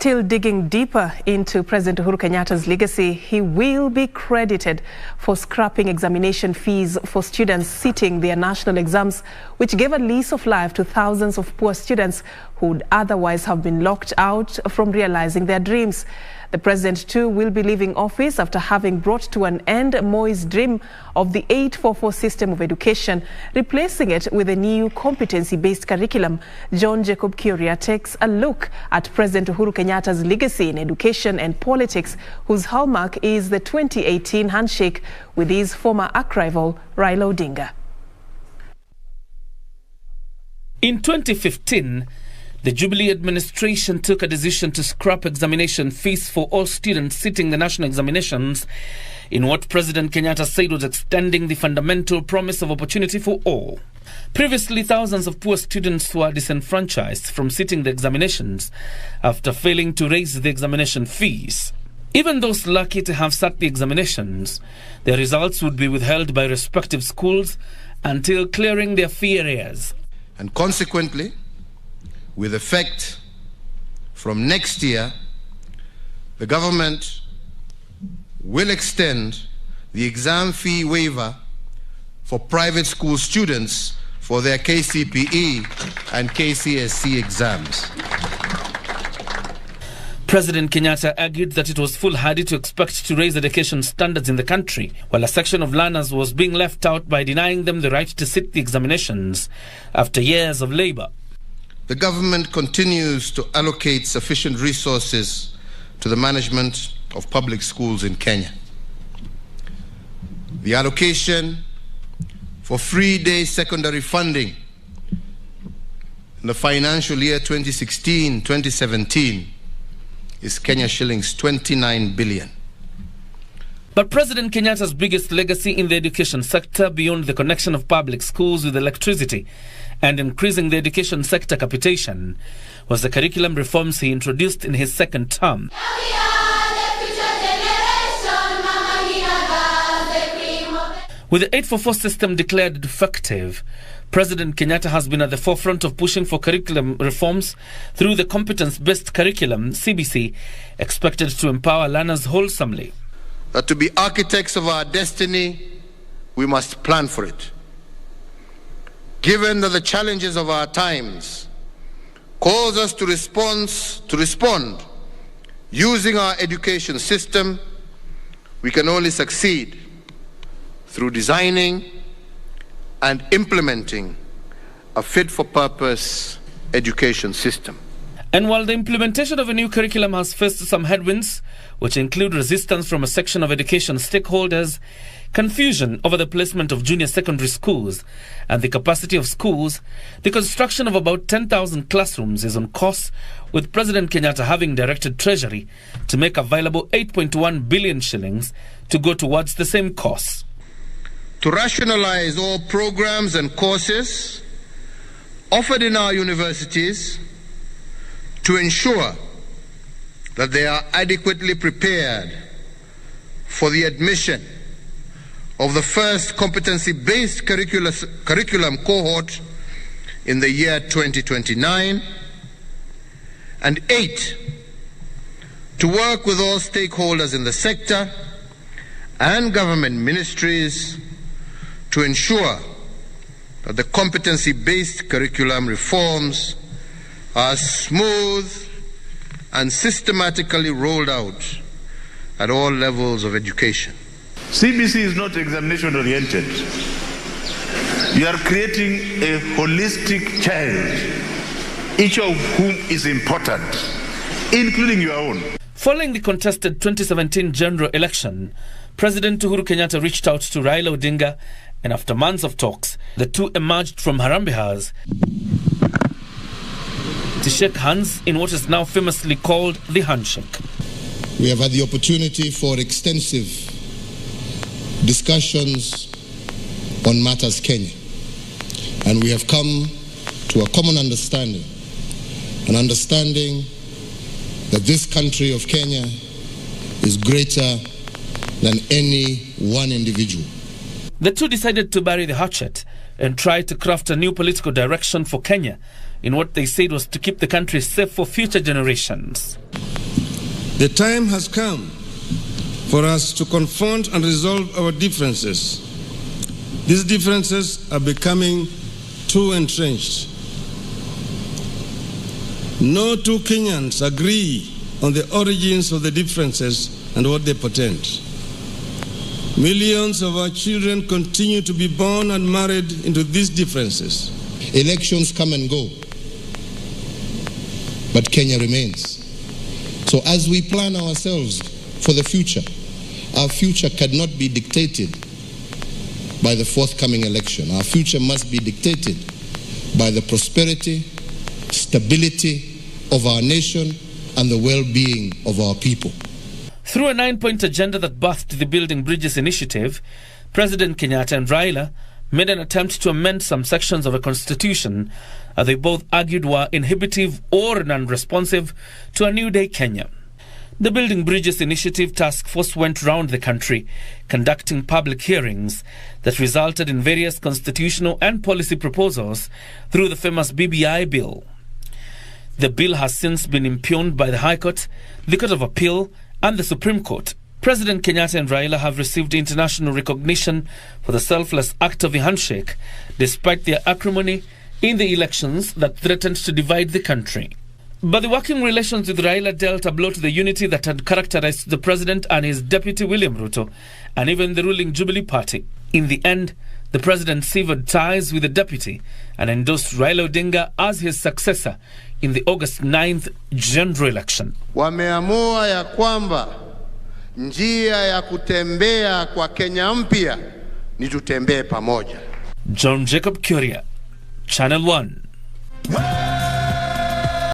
still digging deeper into President Uhuru Kenyatta's legacy, he will be credited for scrapping examination fees for students sitting their national exams, which gave a lease of life to thousands of poor students who would otherwise have been locked out from realizing their dreams. The president, too, will be leaving office after having brought to an end Moi's dream of the 844 system of education, replacing it with a new competency-based curriculum. Jacob Kioria takes a look at President Uhuru Kenyatta's legacy in education and politics, whose hallmark is the 2018 handshake with his former archrival Raila Odinga. In 2015, the Jubilee administration took a decision to scrap examination fees for all students sitting the national examinations in what President Kenyatta said was extending the fundamental promise of opportunity for all. Previously, thousands of poor students were disenfranchised from sitting the examinations after failing to raise the examination fees. Even those lucky to have sat the examinations, their results would be withheld by respective schools until clearing their fee arrears. And consequently, with effect from next year, the government will extend the exam fee waiver for private school students for their KCPE and KCSE exams. President Kenyatta argued that it was foolhardy to expect to raise education standards in the country, while a section of learners was being left out by denying them the right to sit the examinations after years of labor. The government continues to allocate sufficient resources to the management of public schools in Kenya. The allocation for free-day secondary funding in the financial year 2016-2017 is Kenya shillings 29 billion. But President Kenyatta's biggest legacy in the education sector, beyond the connection of public schools with electricity and increasing the education sector capitation, was the curriculum reforms he introduced in his second term. With the 844 system declared defective, President Kenyatta has been at the forefront of pushing for curriculum reforms through the competence-based curriculum, CBC, expected to empower learners wholesomely. That to be architects of our destiny, we must plan for it. Given that the challenges of our times cause us to respond using our education system, we can only succeed through designing and implementing a fit-for-purpose education system. And while the implementation of a new curriculum has faced some headwinds, which include resistance from a section of education stakeholders, confusion over the placement of junior secondary schools and the capacity of schools, the construction of about 10,000 classrooms is on course, with President Kenyatta having directed Treasury to make available 8.1 billion shillings to go towards the same course. To rationalize all programs and courses offered in our universities, to ensure that they are adequately prepared for the admission of the first competency-based curriculum cohort in the year 2029, and 8, to work with all stakeholders in the sector and government ministries to ensure that the competency-based curriculum reforms are smooth and systematically rolled out at all levels of education. CBC is not examination oriented. You are creating a holistic child, each of whom is important, including your own. Following the contested 2017 general election, President Uhuru Kenyatta reached out to Raila Odinga, and after months of talks, the two emerged from Harambee House to shake hands in what is now famously called the handshake. We have had the opportunity for extensive discussions on matters Kenya, and we have come to a common understanding, an understanding that this country of Kenya is greater than any one individual. The two decided to bury the hatchet and try to craft a new political direction for Kenya in what they said was to keep the country safe for future generations. The time has come for us to confront and resolve our differences. These differences are becoming too entrenched. No two Kenyans agree on the origins of the differences and what they portend. Millions of our children continue to be born and married into these differences. Elections come and go, but Kenya remains. So as we plan ourselves for the future, our future cannot be dictated by the forthcoming election. Our future must be dictated by the prosperity, stability of our nation and the well-being of our people. Through a 9-point agenda that birthed the Building Bridges initiative, President Kenyatta and Raila made an attempt to amend some sections of a constitution that they both argued were inhibitive or non-responsive to a new day Kenya. The Building Bridges Initiative task force went round the country, conducting public hearings that resulted in various constitutional and policy proposals through the famous BBI bill. The bill has since been impugned by the High Court, the Court of Appeal, and the Supreme Court. President Kenyatta and Raila have received international recognition for the selfless act of the handshake, despite their acrimony in the elections that threatened to divide the country. But the working relations with Raila dealt a blow to the unity that had characterized the president and his deputy William Ruto, and even the ruling Jubilee Party. In the end, the president severed ties with the deputy and endorsed Raila Odinga as his successor in the August 9th general election. Wameamua ya kwamba njia ya kutembea kwa Kenya mpya ni tutembee pamoja. Jacob Kioria, Channel 1.